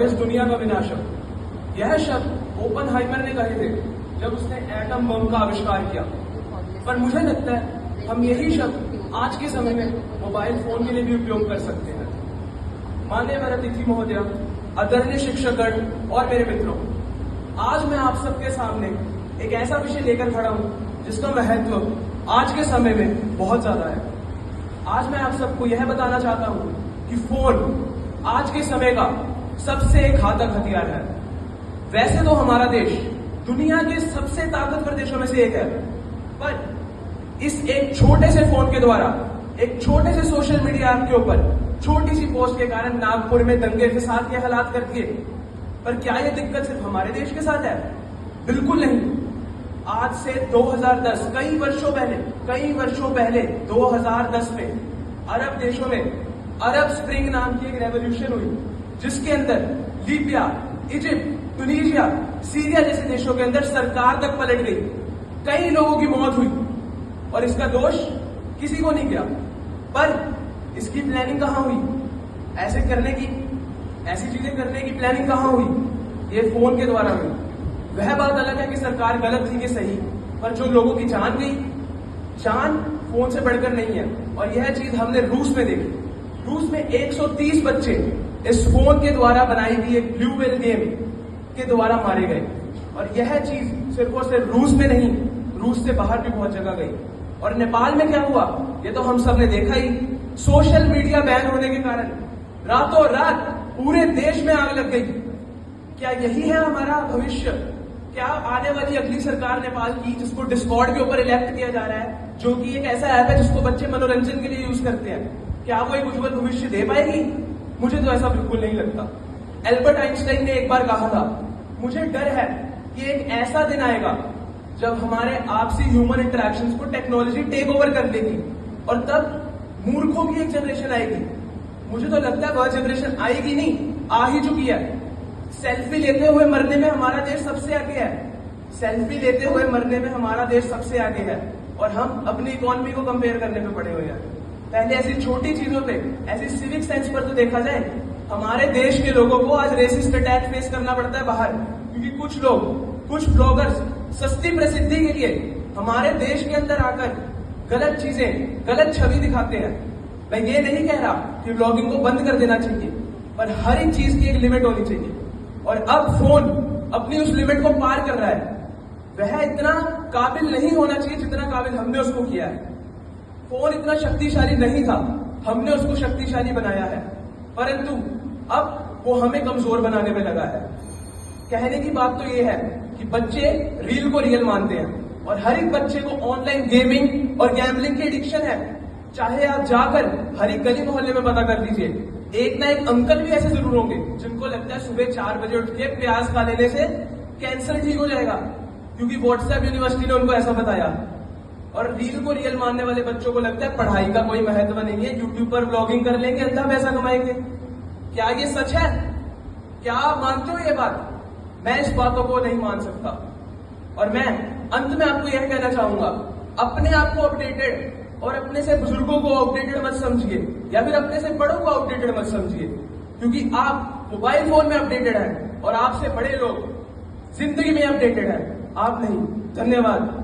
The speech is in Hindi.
और इस दुनिया का विनाशक। यह शब्द ओपनहाइमर ने कहे थे जब उसने एटम बम का आविष्कार किया। पर मुझे लगता है हम यही शब्द आज के समय में मोबाइल फोन के लिए भी उपयोग कर सकते हैं। माननीय अतिथि महोदय, आदरणीय शिक्षकगण और मेरे मित्रों, आज मैं आप सबके सामने एक ऐसा विषय लेकर खड़ा हूं जिसका महत्व आज के समय में बहुत ज्यादा है। आज मैं आप सबको यह बताना चाहता हूं कि फोन आज के समय का सबसे घातक हथियार है। वैसे तो हमारा देश दुनिया के सबसे ताकतवर देशों में से एक है, पर इस एक छोटे से फोन के द्वारा, एक छोटे से सोशल मीडिया ऐप के ऊपर छोटी सी पोस्ट के कारण नागपुर में दंगे फसाद के हालात कर दिए। पर क्या यह दिक्कत सिर्फ हमारे देश के साथ है? बिल्कुल नहीं। आज से 2010 कई वर्षों पहले 2010 में अरब देशों में अरब स्प्रिंग नाम की एक रेवोल्यूशन हुई, जिसके अंदर लीबिया, इजिप्ट, ट्यूनीशिया, सीरिया जैसे देशों के अंदर सरकार तक पलट गई। कई लोगों की मौत हुई और इसका दोष किसी को नहीं गया। पर इसकी प्लानिंग कहां हुई? ऐसी चीजें करने की प्लानिंग कहां हुई? ये फोन के द्वारा हुई। वह बात अलग है कि सरकार गलत थी कि सही, पर जो लोगों की जान गई, जान फोन से बढ़कर नहीं है। और यह चीज हमने रूस में देखी। रूस में 130 बच्चे इस फोन के द्वारा बनाई गई एक ब्लू व्हेल गेम के द्वारा मारे गए। और यह चीज सिर्फ और सिर्फ रूस में नहीं, रूस से बाहर भी बहुत जगह गई। और नेपाल में क्या हुआ ये तो हम सब ने देखा ही। सोशल मीडिया बैन होने के कारण रातों रात पूरे देश में आग लग गई। क्या यही है हमारा भविष्य? क्या आने वाली अगली सरकार नेपाल की, जिसको डिस्कॉर्ड के ऊपर इलेक्ट किया जा रहा है, जो कि एक ऐसा ऐप है जिसको बच्चे मनोरंजन के लिए यूज करते हैं, क्या वो एक उज्जवल भविष्य दे पाएगी? मुझे तो ऐसा बिल्कुल नहीं लगता। एल्बर्ट आइंस्टाइन ने एक बार कहा था, मुझे डर है कि एक ऐसा दिन आएगा जब हमारे आपसी ह्यूमन इंटरेक्शंस को टेक्नोलॉजी टेक ओवर कर लेगी और तब मूर्खों की एक जनरेशन आएगी। मुझे तो लगता है वह जनरेशन आएगी नहीं, आ ही चुकी है। सेल्फी लेते हुए मरने में हमारा देश सबसे आगे है। सेल्फी लेते हुए मरने में हमारा देश सबसे आगे है और हम अपनी इकोनॉमी को कंपेयर करने में पड़े हुए हैं। पहले ऐसी छोटी चीजों पे, ऐसी सिविक सेंस पर तो देखा जाए, हमारे देश के लोगों को आज रेसिस्ट अटैक फेस करना पड़ता है बाहर, क्योंकि कुछ ब्लॉगर्स सस्ती प्रसिद्धि के लिए हमारे देश के अंदर आकर गलत चीजें, गलत छवि दिखाते हैं। मैं ये नहीं कह रहा कि ब्लॉगिंग को बंद कर देना चाहिए, पर हर एक चीज की एक लिमिट होनी चाहिए। और अब फोन अपनी उस लिमिट को पार कर रहा है। वह इतना काबिल नहीं होना चाहिए जितना काबिल हमने उसको किया है। फोन इतना शक्तिशाली नहीं था, हमने उसको शक्तिशाली बनाया है, परंतु अब वो हमें कमजोर बनाने में लगा है। कहने की बात तो ये है कि बच्चे रील को रियल मानते हैं और हर एक बच्चे को ऑनलाइन गेमिंग और गैम्बलिंग की एडिक्शन है। चाहे आप जाकर हर एक गली मोहल्ले में पता कर लीजिए, एक ना एक अंकल भी ऐसे जरूर होंगे जिनको लगता है सुबह 4 बजे उठ के प्याज खा लेने से कैंसर ठीक हो जाएगा, क्योंकि व्हाट्सएप यूनिवर्सिटी ने उनको ऐसा बताया। और रील को रियल मानने वाले बच्चों को लगता है पढ़ाई का कोई महत्व नहीं है, यूट्यूब पर ब्लॉगिंग कर लेंगे, अच्छा पैसा कमाएंगे। क्या ये सच है? क्या आप मानते हो ये बात? मैं इस बातों को नहीं मान सकता। और मैं अंत में आपको यह कहना चाहूंगा, अपने आप को अपडेटेड और अपने से बुजुर्गों को आउटडेटेड मत समझिए, या फिर अपने से बड़ों को आउटडेटेड मत समझिए, क्योंकि आप मोबाइल फोन में अपडेटेड हैं और आपसे बड़े लोग जिंदगी में अपडेटेड हैं, आप नहीं। धन्यवाद।